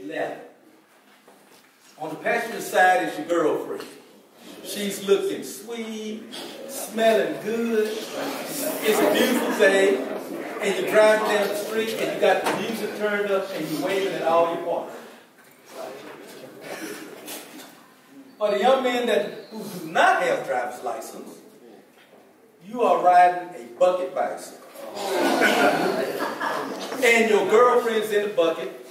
11. On the passenger side is your girlfriend. She's looking sweet, smelling good. It's a beautiful day, and you're driving down the street, and you got the music turned up, and you're waving at all your partners. For the young men who do not have driver's license, you are riding a bucket bicycle. And your girlfriend's in the bucket.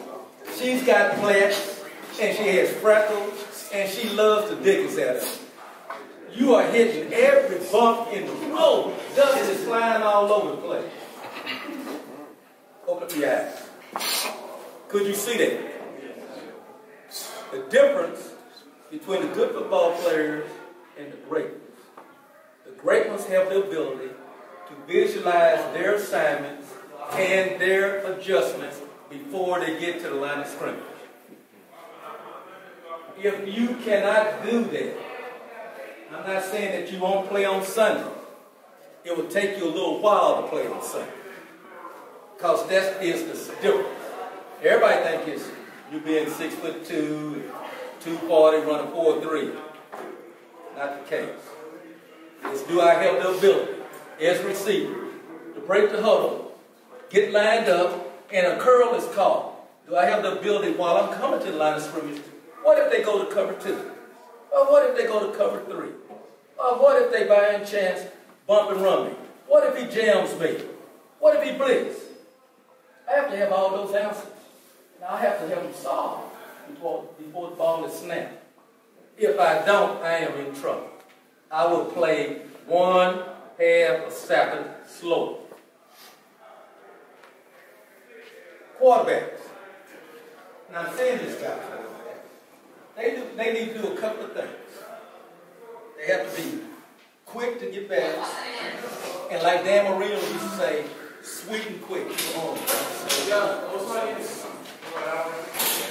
She's got plaits, and she has freckles, and she loves the dickens at her. You are hitting every bump in the road. Dust is flying all over the place. Open up your eyes. Could you see that? The difference between the good football players and the great ones. The great ones have the ability to visualize their assignments and their adjustments before they get to the line of scrimmage. If you cannot do that, I'm not saying that you won't play on Sunday. It will take you a little while to play on Sunday. Because that is the difference. Everybody thinks it's you being 6'2", 240, running 4.3. Not the case. It's do I have the ability as a receiver to break the huddle, get lined up, and a curl is called. Do I have the ability while I'm coming to the line of scrimmage? What if they go to cover 2? Or what if they go to cover 3? Or what if they by any chance bump and run me? What if he jams me? What if he blitz? I have to have all those answers. Now I have to have them solved before the ball is snapped. If I don't, I am in trouble. I will play 1/2 a second slower. Quarterbacks. Now I'm saying this, guys. They need to do a couple of things. They have to be quick to get back. And like Dan Marino used to say, sweet and quick. Come on.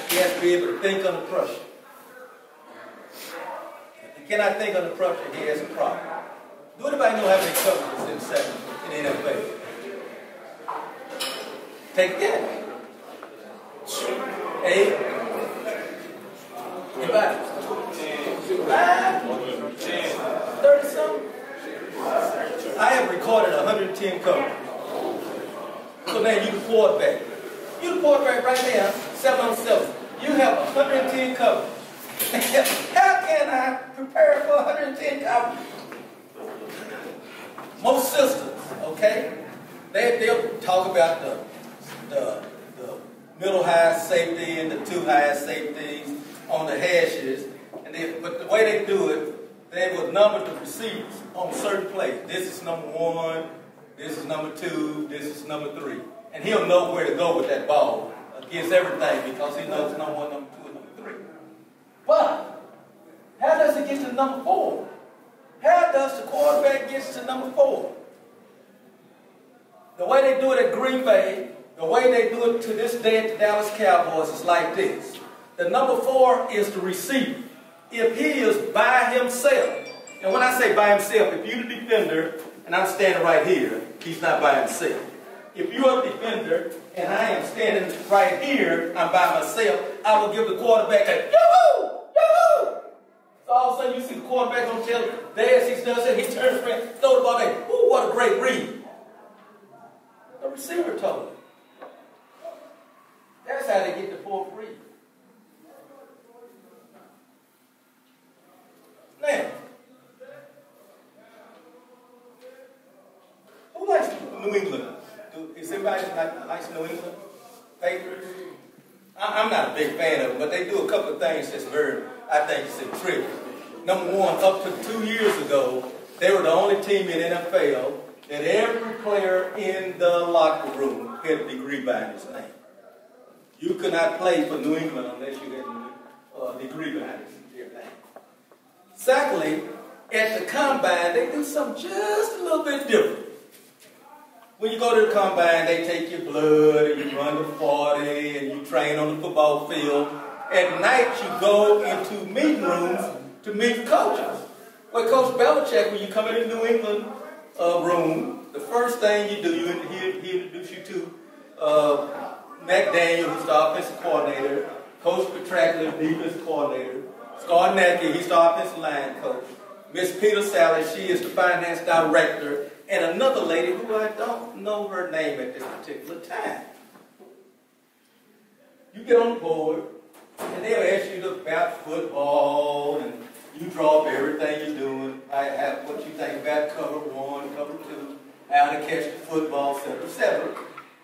He has to be able to think under pressure. If he cannot think under pressure, he has a problem. Do anybody know how many coverages in the NFL? Take that. 8. Anybody? 5? 30-something? I have recorded 110 covers. So now you the quarterback. You the quarterback right now, 7-on-7. You have 110 covers. How can I prepare for 110 covers? Most systems, okay? They'll talk about the middle high safety and the 2 high safeties on the hashes. But the way they do it, they will number the receivers on certain plays. This is number 1, this is number 2, this is number 3. And he'll know where to go with that ball against everything because he knows number 1, number 2, and number 3. But how does it get to number 4? How does the quarterback get to number 4? The way they do it at Green Bay, the way they do it to this day at the Dallas Cowboys is like this. The number 4 is the receiver. If he is by himself, and when I say by himself, if you're the defender and I'm standing right here, he's not by himself. If you're a defender and I am standing right here, I'm by myself, I will give the quarterback a yoo-hoo! Yoo-hoo! So all of a sudden you see the quarterback on the tail, there he does it, he turns around, throw the ball back. Ooh, what a great read. The receiver told him. That's how they get the 4th read. Now, who likes New England? Is anybody likes New England Patriots? I'm not a big fan of them, but they do a couple of things that's I think it's intriguing. Number 1, up to 2 years ago, they were the only team in NFL that every player in the locker room had a degree behind his name. You could not play for New England unless you had a degree behind your name. Secondly, at the combine, they do something just a little bit different. When you go to the combine, they take your blood and you run the 40 and you train on the football field. At night, you go into meeting rooms to meet coaches. Well, Coach Belichick, when you come in the New England room, the first thing you do, he introduce you to McDaniel, who's the offensive coordinator, Coach track little defense coordinator. Scott Nackey, he's the offensive line coach. Miss Peter Sally, she is the finance director. And another lady who I don't know her name at this particular time. You get on the board, and they'll ask you about football, and you draw up everything you're doing. I have what you think about cover 1, cover 2, how to catch the football, etc., etc.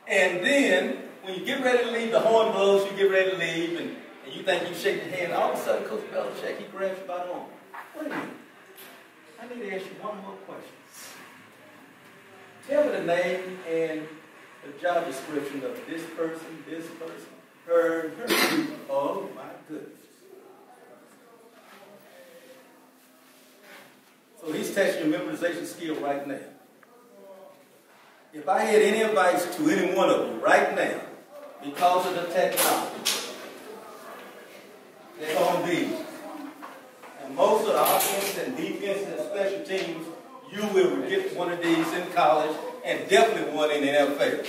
And then, when you get ready to leave, the horn blows, you get ready to leave, and you think you shake your hand, all of a sudden Coach Belichick, he grabs you by the arm. Wait a minute. I need to ask you one more question. Tell me the name and the job description of this person, her. Oh my goodness. So he's testing your memorization skill right now. If I had any advice to any one of you right now, because of the technology, they're going to be, and most of the offense and defense and special teams, you will get one of these in college and definitely one in the NFL.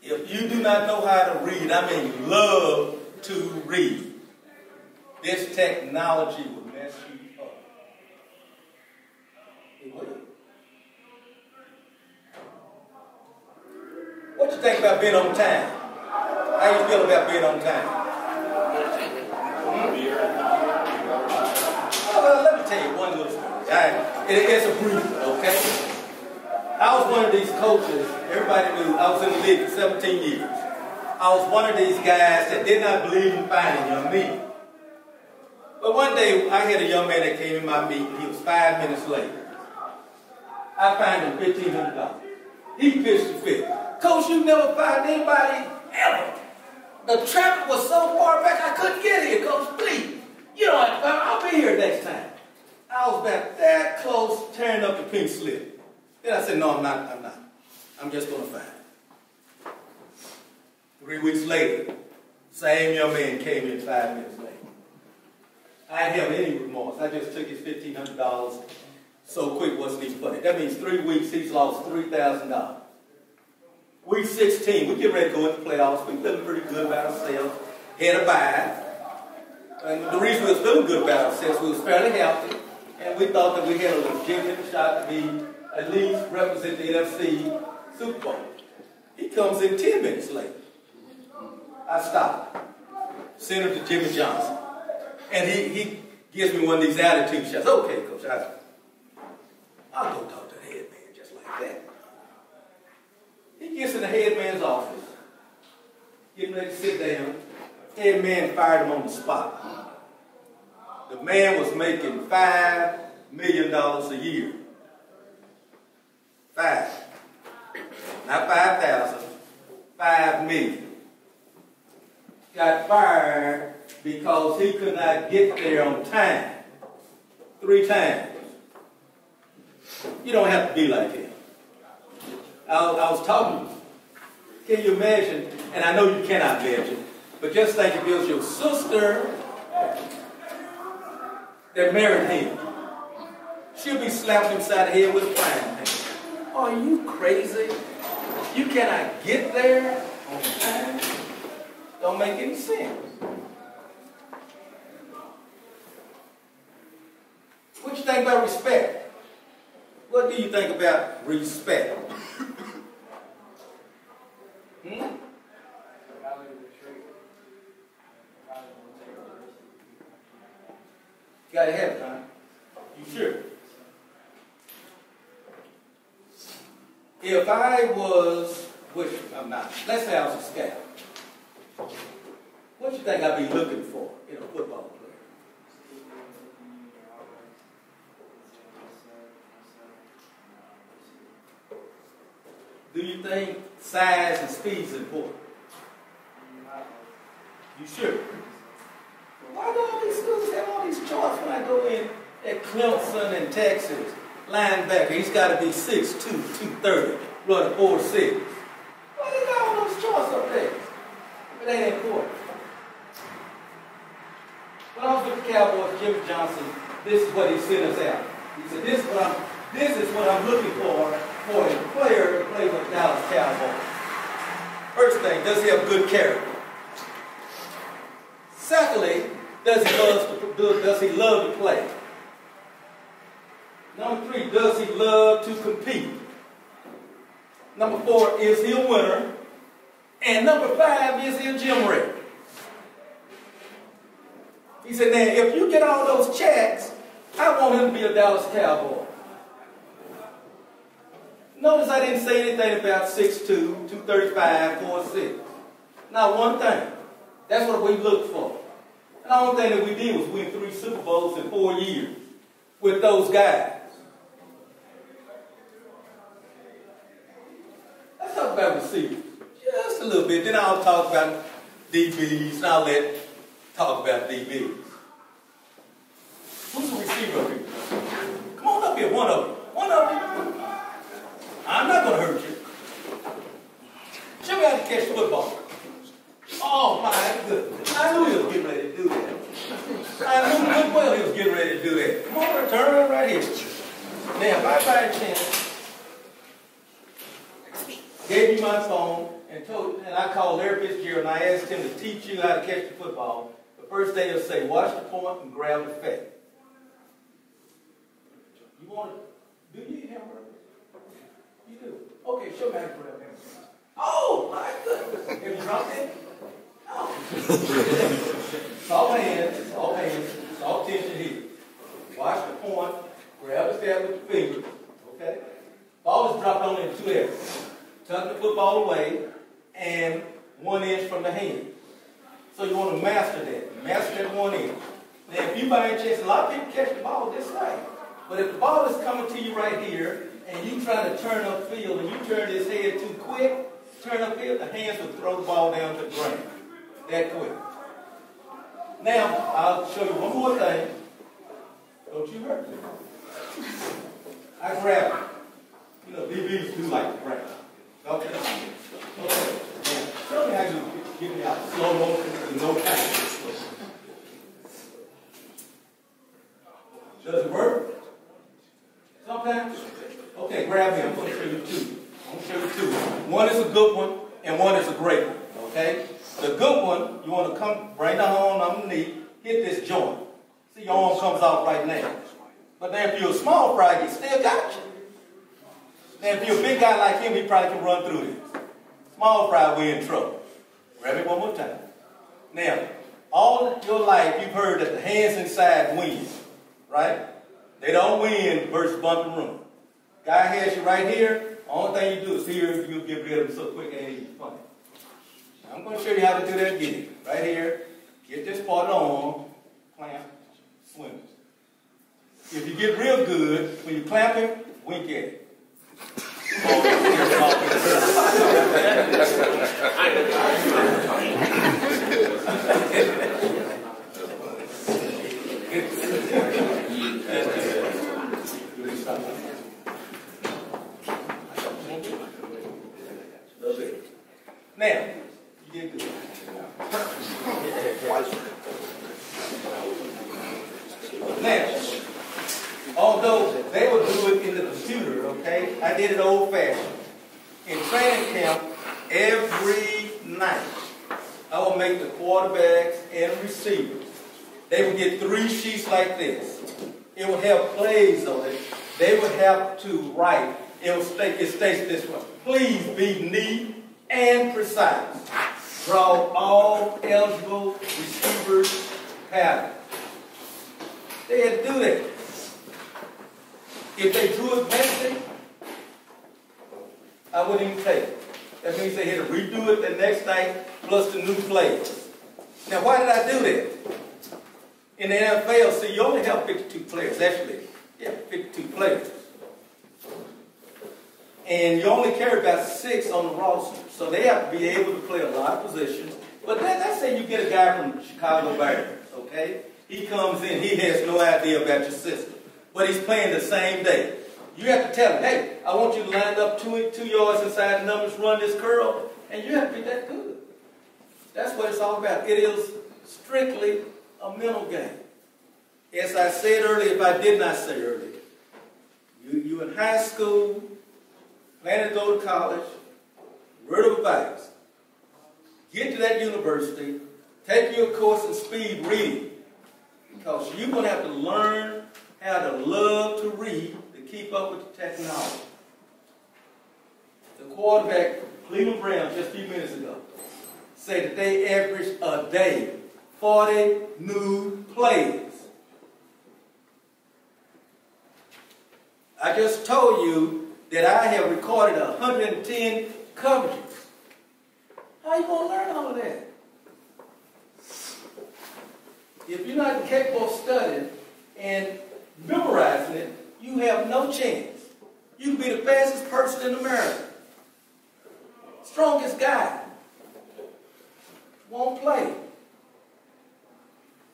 If you do not know how to read, I mean love to read, this technology will mess you up. It will. What you think about being on time? How you feel about being on time? Well, let me tell you one little story. It's a brief, okay? I was one of these coaches, everybody knew, I was in the league for 17 years. I was one of these guys that did not believe in finding young men. But one day, I had a young man that came in my meeting, he was 5 minutes late. I fined him $1,500. He pitched the fit. Coach, you never fined anybody ever. The traffic was so far back, I couldn't get here, Coach, please. You know, I'll be here next time. I was about that close, tearing up the pink slip. Then I said, no, I'm not. I'm just going to find it. 3 weeks later, same young man came in 5 minutes later. I didn't have any remorse. I just took his $1,500 so quick, wasn't even funny. That means 3 weeks, he's lost $3,000. Week 16, we get ready to go into playoffs. We're feeling pretty good about ourselves. Had a bye. And the reason we were feeling good about ourselves, we was fairly healthy. And we thought that we had a legitimate shot to be at least represent the NFC Super Bowl. He comes in 10 minutes late. I stopped. Sent him to Jimmy Johnson. And he gives me one of these attitude shots. Okay, Coach, I'll go talk to the head man just like that. He gets in the head man's office, getting ready to sit down. Head man fired him on the spot. The man was making $5 million a year. 5. Not 5,000. 5 million. Got fired because he could not get there on time. 3 times. You don't have to be like him. I was talking. Can you imagine? And I know you cannot imagine. But just think if it was your sister that married him. She'll be slapped inside the head with a frying pan. Are you crazy? You cannot get there on time? Don't make any sense. What you think about respect? What do you think about respect? You gotta have it, huh? You sure? If I was, which I'm not, let's say I was a scout, what you think I'd be looking for in a football player? Do you think size and speed is important? You sure? Why do all these schools have all these charts when I go in at Clemson and Texas? Linebacker, he's got to be 6'2", 230, run 4'6". Why they got all those charts up there? It ain't important. When I was with the Cowboys, Jimmy Johnson, this is what he sent us out. He said, this is what I'm looking for a player to play with Dallas Cowboys. First thing, does he have good character? Secondly, does he love to play? Number 3, does he love to compete? Number 4, is he a winner? And number 5, is he a gym rat? He said, now, if you get all those checks, I want him to be a Dallas Cowboy. Notice I didn't say anything about 6'2", 235, 4'6". Not one thing. That's what we looked for. And the only thing that we did was win 3 Super Bowls in 4 years with those guys. Let's talk about receivers just a little bit. Then I'll talk about DBs, and I'll talk about DBs. Who's the receiver up here? Come on up here, one of you. One of you. I'm not going to hurt you. Show me how to catch the football. Oh, my goodness. I knew he was getting ready to do that. I knew good well he was getting ready to do that. Come on, turn around right here. Now, by chance, gave you my phone and I called Larry Fitzgerald and I asked him to teach you how to catch the football. The first day he'll say, watch the point and grab the fat. You want to, do you eat hamburgers? You do. Okay, show me how to grab hamburgers. Oh, my goodness. Have you dropped it? Soft hands, soft tension here. Watch the point, grab the fat with your fingers, okay? Ball is dropped only in 2 areas. Tuck the football away and 1 inch from the hand. So you want to master that. Master that 1 inch. Now if you by any chance, a lot of people catch the ball this way. But if the ball is coming to you right here and you try to turn upfield and you turn this head too quick, turn upfield, the hands will throw the ball down to the ground. That quick. Now, I'll show you one more thing. Don't you hurt me. I grab it. You know, DBs do like to grab it. Okay? Okay. Now, show me how you get me out slow motion in no time. Does it work? Sometimes? Okay, grab me. I'm going to show you 2. I'm going to show you 2. One is a good one, and one is a great one. Okay? The good one, you want to come, bring the arm underneath, hit this joint. See, your arm comes out right now. But then if you're a small fry, he still got you. Now, if you're a big guy like him, he probably can run through this. Small fry, we're in trouble. Grab it one more time. Now, all your life, you've heard that the hands inside win, right? They don't win versus bump and run. Guy has you right here. Only thing you do is here, you'll get rid of him so quick and it's funny. I'm going to show you how to do that again. Right here, get this part on, clamp, swing. If you get real good, when you clamp him, wink at it. Now, you did good. Now, although they would do it in the computer, okay, I did it old-fashioned. In training camp, every night, I would make the quarterbacks and receivers. They would get 3 sheets like this. It would have plays on it. They would have to write. It states this way. Please be neat and precise. Draw all eligible receivers pattern. They had to do that. If they drew it messy, I wouldn't even take it. That means they had to redo it the next night plus the new plays. Now, why did I do that? In the NFL, see, you only have 52 players. Actually, you have 52 players. And you only carry about 6 on the roster. So they have to be able to play a lot of positions. But then let's say you get a guy from the Chicago Bears, okay? He comes in, he has no idea about your system. But he's playing the same day. You have to tell him, hey, I want you to line up 2 yards inside the numbers, run this curl, and you have to be that good. That's what it's all about. It is strictly a mental game. As I said earlier, if I did not say earlier, you in high school, planning to go to college, word of advice, get to that university, Take your course in speed reading, because you're going to have to learn how to love to read to keep up with the technology. The quarterback, Cleveland Browns, just a few minutes ago, said that they average a day 40 new plays. I just told you that I have recorded 110 coverages. How are you going to learn all of that? If you're not capable of studying and memorizing it, you have no chance. You can be the fastest person in America. Strongest guy. Won't play.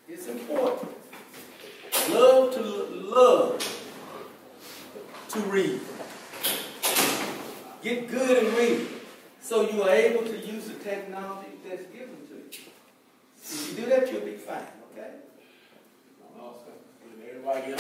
It's important. Love to read. Get good at reading so you are able to use the technology that's given to you. If you do that, you'll be fine, okay? Everybody get